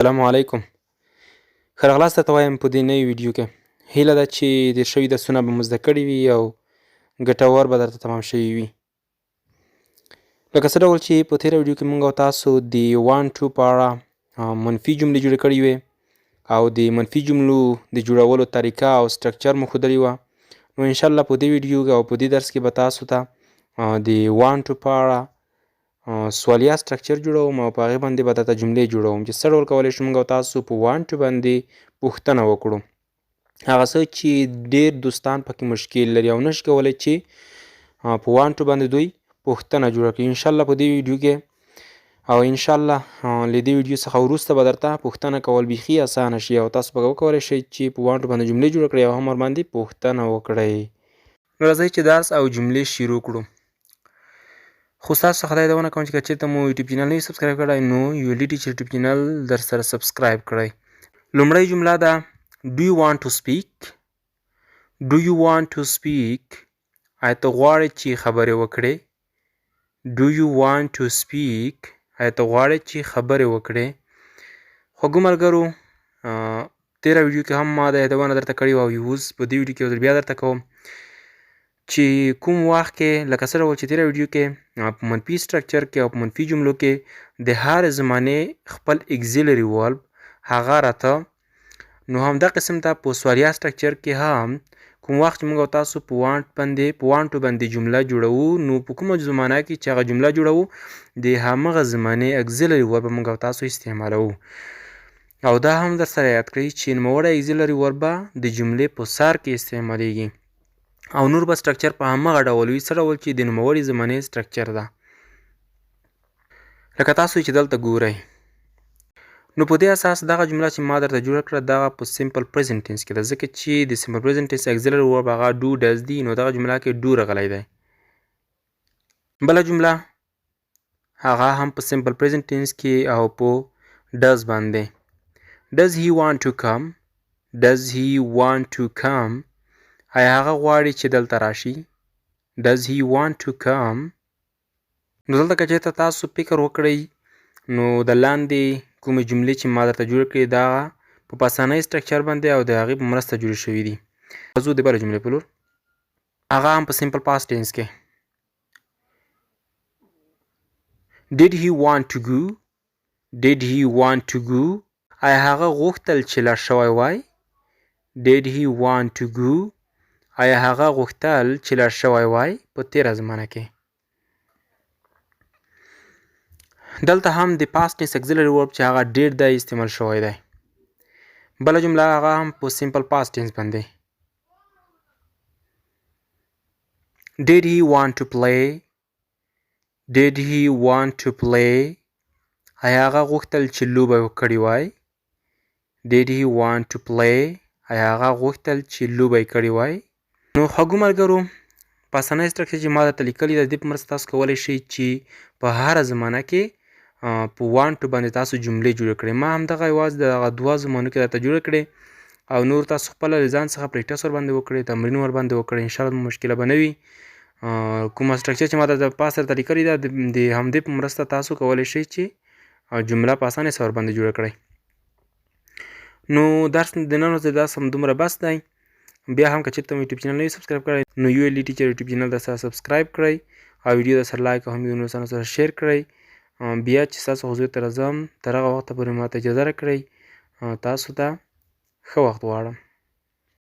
السلام علیکم. ښه راغلاست درته وایم په دې نوي ویډیو کې. هیله ده چې تېر شوي درسونه به مو زده کړي وي او ګټور به درته تمام شوي وي. لکه څه ډول چې په تېره ویډیو کې موږ او تاسو د وان ټو په اړه منفي جملې جوړې کړې وې او د منفي جملو د جوړولو طریقه او سټرکچر مو ښودلې وه. نو انشاءالله په دې ویډیو او په دې درس کې به تاسو ته د وان ټو په اړه سوالیه سټرکچر جوړوم او په هغې باندې به درته جملې جوړوم چې څه ډول کولی شو موږ او تاسو په وان ټو باندې پوښتنه وکړو. هغه څه چې ډېر دوستان پکې مشکل لري او نشي کولی چې په وان ټو باندې دوی پوښتنه جوړه کړي. انشاءالله په دې ویډیو کې او انشاءالله له دې ویډیو څخه وروسته به درته پوښتنه کول بیخي اسانه شي او تاسو به وکولی شئ چې په وان ټو باندې جملې جوړه کړئ او هم ورباندې پوښتنه وکړئ. نو راځئ چې درس او جملې شروع کړو. خو ستاسو څخه دا یادونه کوم چې که چېرته مو یوټیوب چینل نه وي سبسکرایب کړی نو یولی ټیچر یوټیوب چینل در سره سبسکرایب کړئ. لومړی جمله ده Do you want to speak? Do you want to speak? آیا ته غواړې چې خبرې وکړې؟ Do you want to speak? آیا ته غواړې چې خبرې وکړې؟ خوږو ملګرو تېره ویډیو کې هم ما دا یادونه درته کړې وه او اوس په دې ویډیو کې یو ځل بیا درته کوم چې کوم وخت کې لکه څه ډول چې تېره ویډیو کې په منفي سټرکچر کې او په منفي جملو کې د هر زمانې خپل اګزیلري ورب هغه راته نو همدا قسم ته په سوالیه سټرکچر کې هم کوم وخت چې موږ او تاسو په وان ټو باندې جمله جوړوو نو په کومه زمانه کې چې هغه جمله جوړوو د همغه زمانې اګزیلري ورب موږ او تاسو استعمالوو. او دا هم در سره یاد کړئ چې نوموړی اګزیلري ورب به د جملې په سر کې استعمالیږي او نور به سټرکچر په همغه ډول وي څه ډول چې د نوموړي زمانې سټرکچر ده. لکه تاسو چې دلته ګورئ نو په دې اساس دغه جمله چې ما درته جوړه کړه دغه په سمپل پریزنټ ټینس کې ده ځکه چې د سمپل پریزنټ ټینس اګزیلري ورب هغه ډو ډز دی نو دغه جمله کې ډو راغلی دی. بله جمله هغه هم په سمپل پریزنټ ټینس کې او په ډز باندې Does he want to come? Does he want to come? آیا هغه غواړي چې دلته راشي؟ Does he want to come? نو دلته که چېرته تاسو فکر وکړئ نو د لاندې کومې جملې چې ما درته جوړې کړې دا په پاسانۍ سټرکچر باندې او د هغې په مرسته جوړې شوي دي. ځو د بلې جملې په لور هغه هم په سمپل پاست ټینس کې Did he want to go? Did he want to go? آیا هغه غوښتل چې لاړ شوی وای؟ Did he want to go? آیا هغه غوښتل چې لاړ شوی وای په تېره زمانه کې. دلته هم د پاست ټینس اګزیلري ورب چې هغه ډېر دی استعمال شوی دی. بله جمله هغه هم په سمپل پاست ټینس باندې Did he want to play? Did he want to play? آیا هغه غوښتل چې لوبه وکړي وای؟ Did he want to play? آیا هغه غوښتل چې لوبه یې کړې وای؟ نو خوږو ملګرو په اسانۍ سټرکچر چې ما درته لیکلي ده د دې په مرسته تاسو کولی شئ چې په هره زمانه کې په وان ټو باندې تاسو جملې جوړې کړئ. ما همدغه یوازې د هغه دوه زمانو کې درته جوړې کړې او نور تاسو خپله له ځان څخه پریکټس ورباندې وکړئ تمرین ورباندې وکړئ انشاءالله مشکله به نه وي. کومه سټرکچر چې ما درته پاس درته لیکلې ده د همدې په مرسته تاسو کولی شئ چې جمله په اسانۍ سره ورباندې جوړه کړئ. نو درس د نن ورځې درس همدومره بس دی. بیا هم که چېرته مو یوټیوب چینل نه وي سبسکرایب کړی نو یولی ټیچر یوټیوب چینل در سره سبسکرایب کړئ او ویډیو در سره لایک او هم د نورو سره شیر کړئ. بیا چې ستاسو حضور ته راځم تر هغه وخته پورې ماته اجازه راکړئ. تاسو ته ښه وخت غواړم.